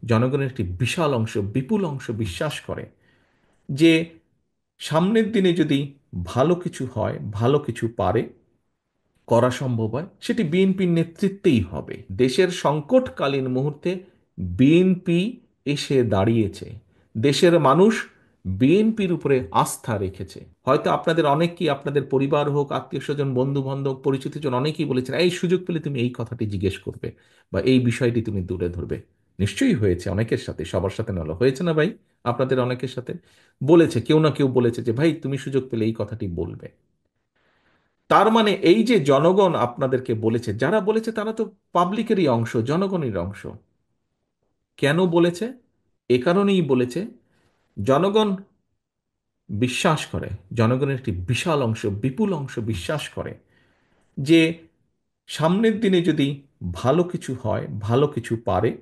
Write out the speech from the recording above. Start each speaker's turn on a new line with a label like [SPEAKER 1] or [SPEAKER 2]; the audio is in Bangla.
[SPEAKER 1] জনগণের একটি বিশাল অংশ, বিপুল অংশ বিশ্বাস করে যে সামনের দিনে যদি ভালো কিছু হয়, ভালো কিছু পারে করা সম্ভব হয়, সেটি বিএনপির নেতৃত্বেই হবে। দেশের সংকটকালীন মুহূর্তে বিএনপি এসে দাঁড়িয়েছে। দেশের মানুষ বিএনপির উপরে আস্থা রেখেছে। হয়তো আপনাদের অনেকেই, আপনাদের পরিবার হোক, আত্মীয় স্বজন, বন্ধু বান্ধব, পরিচিতজন অনেকেই বলেছেন এই সুযোগ পেলে তুমি এই কথাটি জিজ্ঞেস করবে বা এই বিষয়টি তুমি তুলে ধরবে। নিশ্চয়ই হয়েছে, অনেকের সাথে, সবার সাথে নয়, হয়েছে না ভাই? আপনাদের অনেকের সাথে বলেছে, কেউ না কেউ বলেছে যে ভাই তুমি সুযোগ পেলে এই কথাটি বলবে। তার মানে এই যে জনগণ আপনাদেরকে বলেছে, যারা বলেছে তারা তো পাবলিকেরই অংশ, জনগণের অংশ। কেন বলেছে? এ কারণেই বলেছে, জনগণ বিশ্বাস করে, জনগণের একটি বিশাল অংশ, বিপুল অংশ বিশ্বাস করে যে সামনের দিনে যদি ভালো কিছু হয়, ভালো কিছু পারে